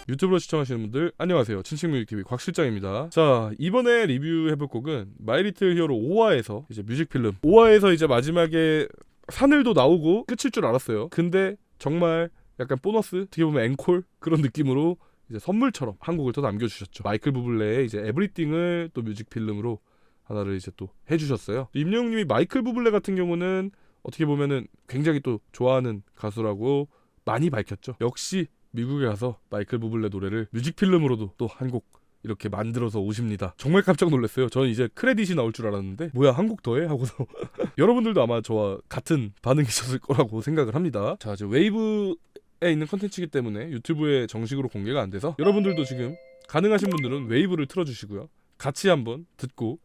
유튜브로 시청하시는 분들 안녕하세요. 친친뮤직TV 곽실장입니다. 자, 이번에 리뷰해볼 곡은 마이리틀 히어로 5화에서 이제 뮤직필름 5화에서 이제 마지막에 사늘도 나오고 끝일 줄 알았어요. 근데 정말 약간 보너스, 어떻게 보면 앵콜 그런 느낌으로 이제 선물처럼 한 곡을 더 남겨주셨죠. 마이클 부블레의 이제 에브리띵을 또 뮤직필름으로 하나를 이제 또 해주셨어요. 임영웅님이 마이클 부블레 같은 경우는 어떻게 보면은 굉장히 또 좋아하는 가수라고 많이 밝혔죠. 역시 미국에 가서 마이클 부블레 노래를 뮤직필름으로도 또 한 곡 이렇게 만들어서 오십니다. 정말 깜짝 놀랐어요. 저는 이제 크레딧이 나올 줄 알았는데 뭐야, 한 곡 더 해? 하고서 여러분들도 아마 저와 같은 반응이셨을 거라고 생각을 합니다. 자, 이제 웨이브에 있는 컨텐츠이기 때문에 유튜브에 정식으로 공개가 안 돼서 여러분들도 지금 가능하신 분들은 웨이브를 틀어주시고요. 같이 한번 듣고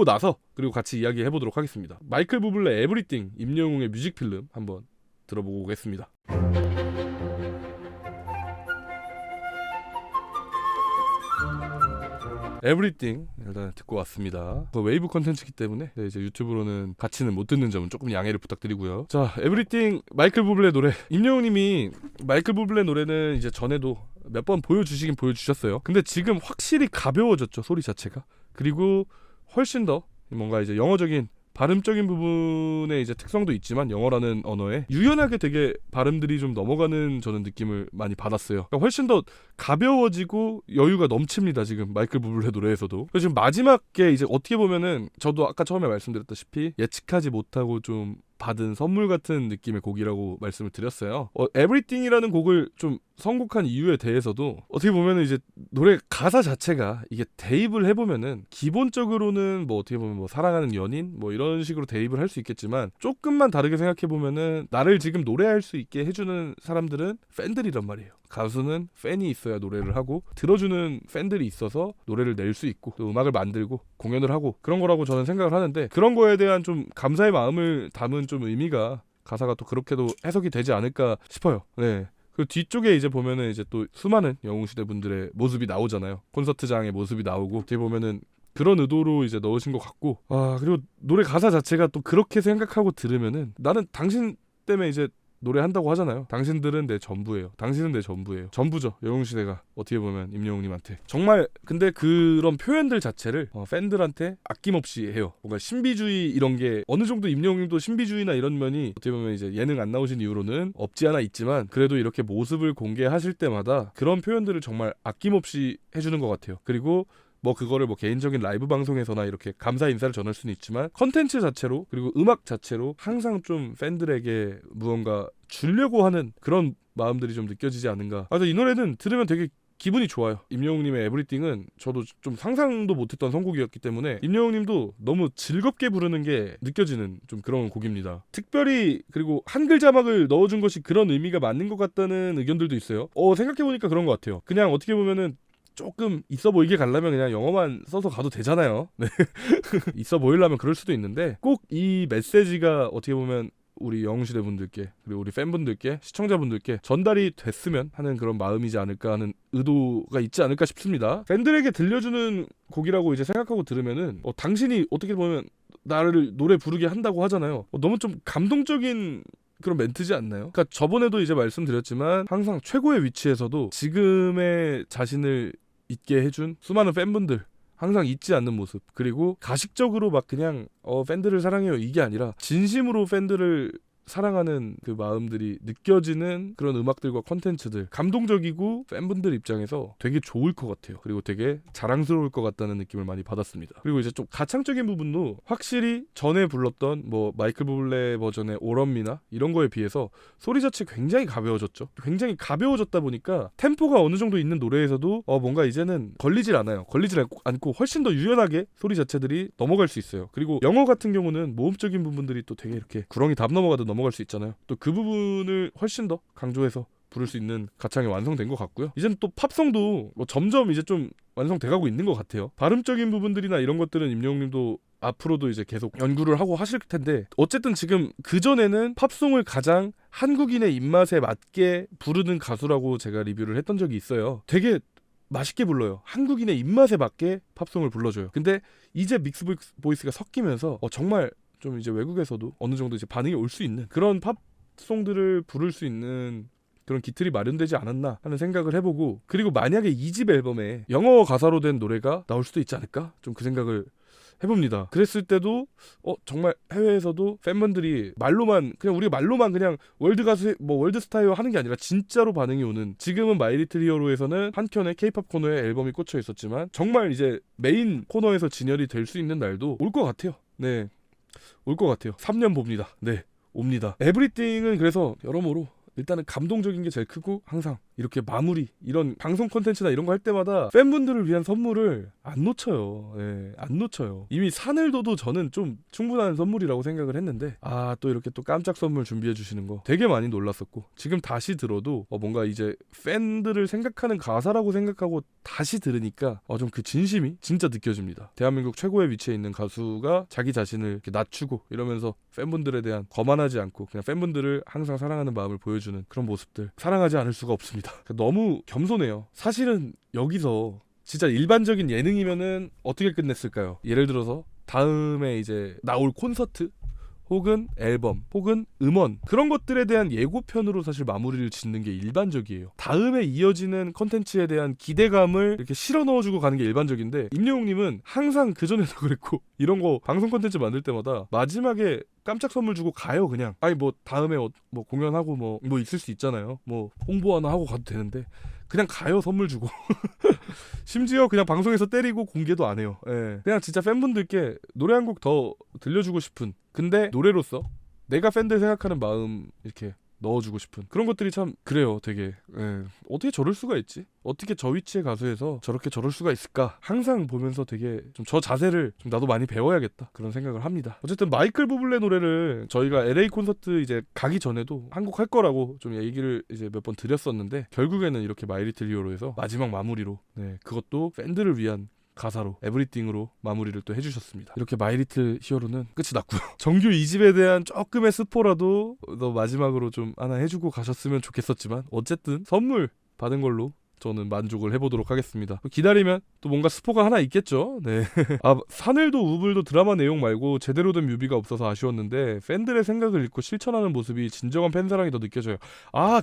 나서 그리고 같이 이야기해보도록 하겠습니다. 마이클 부블레 에브리띵 임영웅의 뮤직필름 한번 들어보고 오겠습니다. 에브리띵 일단 듣고 왔습니다. 웨이브 컨텐츠이기 때문에 이제 유튜브로는 같이는 못 듣는 점은 조금 양해를 부탁드리고요. 자, 에브리띵 마이클 부블레 노래. 임영웅님이 마이클 부블레 노래는 이제 전에도 몇 번 보여주시긴 보여주셨어요. 근데 지금 확실히 가벼워졌죠, 소리 자체가. 그리고 훨씬 더 뭔가 이제 영어적인 발음적인 부분의 이제 특성도 있지만 영어라는 언어에 유연하게 되게 발음들이 좀 넘어가는 저는 느낌을 많이 받았어요. 그러니까 훨씬 더 가벼워지고 여유가 넘칩니다. 지금 마이클 부블레 노래에서도. 그래서 지금 마지막에 이제 어떻게 보면은 저도 아까 처음에 말씀드렸다시피 예측하지 못하고 좀 받은 선물 같은 느낌의 곡이라고 말씀을 드렸어요. 에브리띵이라는 곡을 좀 선곡한 이유에 대해서도 어떻게 보면은 이제 노래 가사 자체가 이게 대입을 해보면은 기본적으로는 뭐 어떻게 보면 뭐 사랑하는 연인 뭐 이런 식으로 대입을 할 수 있겠지만 조금만 다르게 생각해보면은 나를 지금 노래할 수 있게 해주는 사람들은 팬들이란 말이에요. 가수는 팬이 있어야 노래를 하고 들어주는 팬들이 있어서 노래를 낼 수 있고 또 음악을 만들고 공연을 하고 그런 거라고 저는 생각을 하는데, 그런 거에 대한 좀 감사의 마음을 담은 좀 의미가 가사가 또 그렇게도 해석이 되지 않을까 싶어요. 네. 그 뒤쪽에 이제 보면은 이제 또 수많은 영웅시대 분들의 모습이 나오잖아요. 콘서트장의 모습이 나오고 뒤에 보면은 그런 의도로 이제 넣으신 것 같고, 그리고 노래 가사 자체가 또 그렇게 생각하고 들으면은 나는 당신 때문에 이제 노래한다고 하잖아요. 당신들은 내 전부예요. 당신은 내 전부예요. 전부죠. 영웅시대가 어떻게 보면 임영웅님한테. 정말 근데 그런 표현들 자체를 팬들한테 아낌없이 해요. 뭔가 신비주의 이런 게 어느 정도 임영웅님도 신비주의나 이런 면이 어떻게 보면 이제 예능 안 나오신 이후로는 없지 않아 있지만 그래도 이렇게 모습을 공개하실 때마다 그런 표현들을 정말 아낌없이 해주는 것 같아요. 그리고 뭐 그거를 뭐 개인적인 라이브 방송에서나 이렇게 감사 인사를 전할 수는 있지만 컨텐츠 자체로 그리고 음악 자체로 항상 좀 팬들에게 무언가 주려고 하는 그런 마음들이 좀 느껴지지 않은가. 이 노래는 들으면 되게 기분이 좋아요. 임영웅님의 에브리띵은 저도 좀 상상도 못했던 선곡이었기 때문에 임영웅님도 너무 즐겁게 부르는 게 느껴지는 좀 그런 곡입니다. 특별히 그리고 한글 자막을 넣어준 것이 그런 의미가 맞는 것 같다는 의견들도 있어요. 생각해보니까 그런 것 같아요. 그냥 어떻게 보면은 조금 있어 보이게 가려면 그냥 영어만 써서 가도 되잖아요. 네. 있어 보이려면 그럴 수도 있는데 꼭 이 메시지가 어떻게 보면 우리 영웅시대 분들께 그리고 우리 팬분들께 시청자분들께 전달이 됐으면 하는 그런 마음이지 않을까 하는 의도가 있지 않을까 싶습니다. 팬들에게 들려주는 곡이라고 이제 생각하고 들으면은 당신이 어떻게 보면 나를 노래 부르게 한다고 하잖아요. 너무 좀 감동적인 그런 멘트지 않나요? 그러니까 저번에도 이제 말씀드렸지만 항상 최고의 위치에서도 지금의 자신을 있게 해준 수많은 팬분들 항상 잊지 않는 모습, 그리고 가식적으로 막 그냥 팬들을 사랑해요 이게 아니라 진심으로 팬들을 사랑하는 그 마음들이 느껴지는 그런 음악들과 컨텐츠들, 감동적이고 팬분들 입장에서 되게 좋을 것 같아요. 그리고 되게 자랑스러울 것 같다는 느낌을 많이 받았습니다. 그리고 이제 좀 가창적인 부분도 확실히 전에 불렀던 뭐 마이클 부블레 버전의 오런미나 이런 거에 비해서 소리 자체 굉장히 가벼워졌죠. 굉장히 가벼워졌다 보니까 템포가 어느 정도 있는 노래에서도 뭔가 이제는 걸리질 않아요. 걸리질 않고 훨씬 더 유연하게 소리 자체들이 넘어갈 수 있어요. 그리고 영어 같은 경우는 모음적인 부분들이 또 되게 이렇게 구렁이 답 넘어가도 넘어갈 수 있잖아요. 또 그 부분을 훨씬 더 강조해서 부를 수 있는 가창이 완성된 것 같고요. 이제는 또 팝송도 점점 이제 좀 완성돼가고 있는 것 같아요. 발음적인 부분들이나 이런 것들은 임영웅님도 앞으로도 이제 계속 연구를 하고 하실 텐데, 어쨌든 지금 그전에는 팝송을 가장 한국인의 입맛에 맞게 부르는 가수라고 제가 리뷰를 했던 적이 있어요. 되게 맛있게 불러요. 한국인의 입맛에 맞게 팝송을 불러줘요. 근데 이제 믹스 보이스가 섞이면서 정말 좀 이제 외국에서도 어느 정도 이제 반응이 올 수 있는 그런 팝송들을 부를 수 있는 그런 기틀이 마련되지 않았나 하는 생각을 해보고, 그리고 만약에 2집 앨범에 영어 가사로 된 노래가 나올 수도 있지 않을까? 좀 그 생각을 해봅니다. 그랬을 때도 정말 해외에서도 팬분들이 말로만 그냥 우리가 말로만 그냥 월드 가수 뭐 월드 스타요 하는 게 아니라 진짜로 반응이 오는, 지금은 마이 리틀 히어로에서는 한켠에 케이팝 코너에 앨범이 꽂혀 있었지만 정말 이제 메인 코너에서 진열이 될 수 있는 날도 올 것 같아요. 네, 올 것 같아요. 3년 봅니다. 네, 옵니다. 에브리띵은 그래서 여러모로 일단은 감동적인 게 제일 크고, 항상 이렇게 마무리 이런 방송 콘텐츠나 이런 거 할 때마다 팬분들을 위한 선물을 안 놓쳐요. 예, 안 놓쳐요. 이미 사늘도도 저는 좀 충분한 선물이라고 생각을 했는데 또 이렇게 또 깜짝 선물 준비해 주시는 거 되게 많이 놀랐었고, 지금 다시 들어도 뭔가 이제 팬들을 생각하는 가사라고 생각하고 다시 들으니까 좀 그 진심이 진짜 느껴집니다. 대한민국 최고의 위치에 있는 가수가 자기 자신을 이렇게 낮추고 이러면서 팬분들에 대한 거만하지 않고 그냥 팬분들을 항상 사랑하는 마음을 보여주는 그런 모습들, 사랑하지 않을 수가 없습니다. 너무 겸손해요. 사실은 여기서 진짜 일반적인 예능이면은 어떻게 끝냈을까요? 예를 들어서 다음에 이제 나올 콘서트 혹은 앨범 혹은 음원, 그런 것들에 대한 예고편으로 사실 마무리를 짓는 게 일반적이에요. 다음에 이어지는 컨텐츠에 대한 기대감을 이렇게 실어 넣어주고 가는 게 일반적인데, 임영웅님은 항상 그전에도 그랬고 이런 거 방송 컨텐츠 만들 때마다 마지막에 깜짝 선물 주고 가요. 그냥 아니 뭐 다음에 뭐 공연하고 뭐 있을 수 있잖아요. 뭐 홍보 하나 하고 가도 되는데 그냥 가요. 선물 주고 심지어 그냥 방송에서 때리고 공개도 안 해요. 예. 그냥 진짜 팬분들께 노래 한 곡 더 들려주고 싶은, 근데 노래로서 내가 팬들 생각하는 마음 이렇게 넣어주고 싶은 그런 것들이 참 그래요. 되게 어떻게 저럴 수가 있지? 어떻게 저 위치의 가수에서 저렇게 저럴 수가 있을까? 항상 보면서 되게 좀 저 자세를 좀 나도 많이 배워야겠다 그런 생각을 합니다. 어쨌든 마이클 부블레 노래를 저희가 LA 콘서트 이제 가기 전에도 한 곡 할 거라고 좀 얘기를 이제 몇 번 드렸었는데, 결국에는 이렇게 마이 리틀 히어로에서 마지막 마무리로 그것도 팬들을 위한 가사로 에브리띵으로 마무리를 또 해주셨습니다. 이렇게 마이 리틀 히어로는 끝이 났고요. 정규 2집에 대한 조금의 스포라도 더 마지막으로 좀 하나 해주고 가셨으면 좋겠었지만 어쨌든 선물 받은 걸로 저는 만족을 해보도록 하겠습니다. 기다리면 또 뭔가 스포가 하나 있겠죠. 네. 사늘도 우불도 드라마 내용 말고 제대로 된 뮤비가 없어서 아쉬웠는데 팬들의 생각을 읽고 실천하는 모습이 진정한 팬사랑이 더 느껴져요.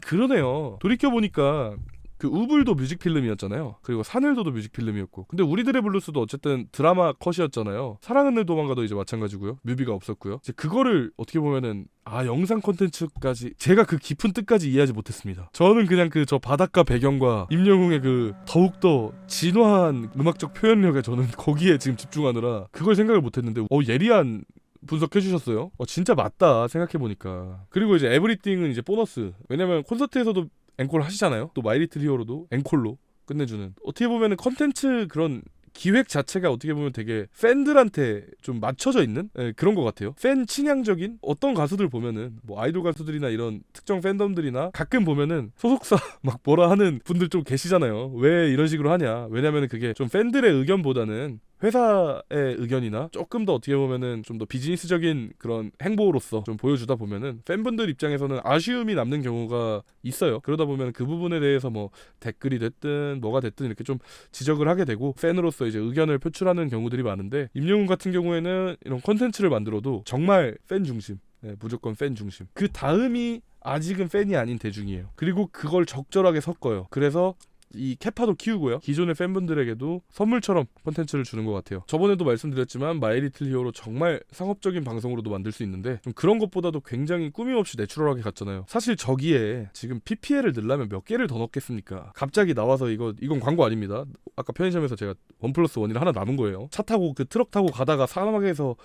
그러네요. 돌이켜보니까 그 우불도 뮤직필름이었잖아요. 그리고 사늘도도 뮤직필름이었고, 근데 우리들의 블루스도 어쨌든 드라마 컷이었잖아요. 사랑은 늘 도망가도 이제 마찬가지고요. 뮤비가 없었고요. 이제 그거를 어떻게 보면은 영상 콘텐츠까지, 제가 그 깊은 뜻까지 이해하지 못했습니다. 저는 그냥 그 저 바닷가 배경과 임영웅의 그 더욱더 진화한 음악적 표현력에 저는 거기에 지금 집중하느라 그걸 생각을 못했는데 예리한 분석해주셨어요. 진짜 맞다 생각해보니까. 그리고 이제 에브리띵은 이제 보너스, 왜냐면 콘서트에서도 앵콜 하시잖아요. 또 마이 리틀 히어로도 앵콜로 끝내주는, 어떻게 보면은 컨텐츠 그런 기획 자체가 어떻게 보면 되게 팬들한테 좀 맞춰져 있는 그런 것 같아요. 팬 친향적인 어떤 가수들 보면은 뭐 아이돌 가수들이나 이런 특정 팬덤들이나 가끔 보면은 소속사 막 뭐라 하는 분들 좀 계시잖아요. 왜 이런 식으로 하냐? 왜냐면은 그게 좀 팬들의 의견보다는 회사의 의견이나 조금 더 어떻게 보면은 좀 더 비즈니스적인 그런 행보로서 좀 보여주다 보면은 팬분들 입장에서는 아쉬움이 남는 경우가 있어요. 그러다 보면 그 부분에 대해서 뭐 댓글이 됐든 뭐가 됐든 이렇게 좀 지적을 하게 되고 팬으로서 이제 의견을 표출하는 경우들이 많은데, 임영웅 같은 경우에는 이런 콘텐츠를 만들어도 정말 팬 중심, 무조건 팬 중심. 그 다음이 아직은 팬이 아닌 대중이에요. 그리고 그걸 적절하게 섞어요. 그래서 이 캐파도 키우고요. 기존의 팬분들에게도 선물처럼 콘텐츠를 주는 것 같아요. 저번에도 말씀드렸지만 마이 리틀 히어로 정말 상업적인 방송으로도 만들 수 있는데 좀 그런 것보다도 굉장히 꾸밈없이 내추럴하게 갔잖아요. 사실 저기에 지금 PPL을 넣으려면 몇 개를 더 넣겠습니까? 갑자기 나와서 이건 광고 아닙니다. 아까 편의점에서 제가 1+1이라 하나 남은 거예요. 차 타고 그 트럭 타고 가다가 사막에서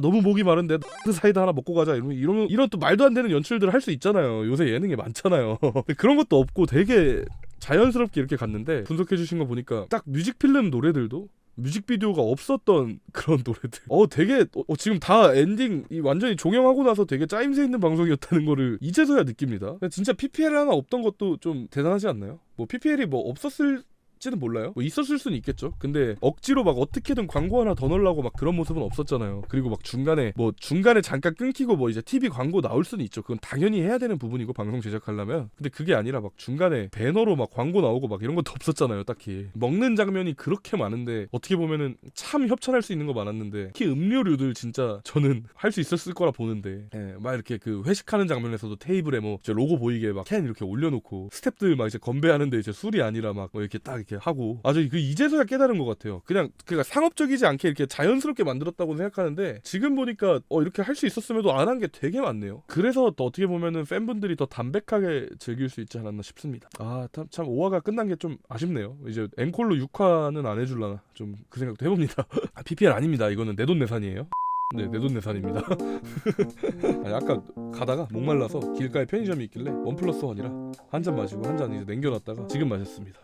너무 목이 마른데 사이다 하나 먹고 가자 이런 또 말도 안 되는 연출들을 할 수 있잖아요. 요새 예능에 많잖아요. 그런 것도 없고 되게 자연스럽게 이렇게 갔는데, 분석해주신 거 보니까 딱 뮤직필름 노래들도 뮤직비디오가 없었던 그런 노래들. 되게 지금 다 엔딩 완전히 종영하고 나서 되게 짜임새 있는 방송이었다는 거를 이제서야 느낍니다. 진짜 PPL 하나 없던 것도 좀 대단하지 않나요? 뭐 PPL이 뭐 없었을 있을지는 몰라요. 뭐 있었을 수는 있겠죠. 근데 억지로 막 어떻게든 광고 하나 더 넣으려고 막 그런 모습은 없었잖아요. 그리고 막 중간에 잠깐 끊기고 뭐 이제 TV 광고 나올 수는 있죠. 그건 당연히 해야 되는 부분이고 방송 제작하려면. 근데 그게 아니라 막 중간에 배너로 막 광고 나오고 막 이런 것도 없었잖아요. 딱히 먹는 장면이 그렇게 많은데 어떻게 보면은 참 협찬할 수 있는 거 많았는데 특히 음료류들 진짜 저는 할 수 있었을 거라 보는데 막 이렇게 그 회식하는 장면에서도 테이블에 뭐 이제 로고 보이게 막 캔 이렇게 올려놓고 스태프들 막 이제 건배하는데 이제 술이 아니라 막 뭐 이렇게 딱 이렇게 하고 아주 그 이제서야 깨달은 것 같아요. 그냥 상업적이지 않게 이렇게 자연스럽게 만들었다고 생각하는데 지금 보니까 이렇게 할 수 있었음에도 안 한 게 되게 많네요. 그래서 또 어떻게 보면은 팬분들이 더 담백하게 즐길 수 있지 않았나 싶습니다. 참 5화가 끝난 게 좀 아쉽네요. 이제 앵콜로 6화는 안 해줄라나 좀 그 생각도 해봅니다. PPL 아닙니다. 이거는 내돈내산이에요. 네, 내돈내산입니다. 아니, 아까 가다가 목말라서 길가에 편의점이 있길래 1+1이라 한 잔 마시고 한 잔 이제 남겨놨다가 지금 마셨습니다.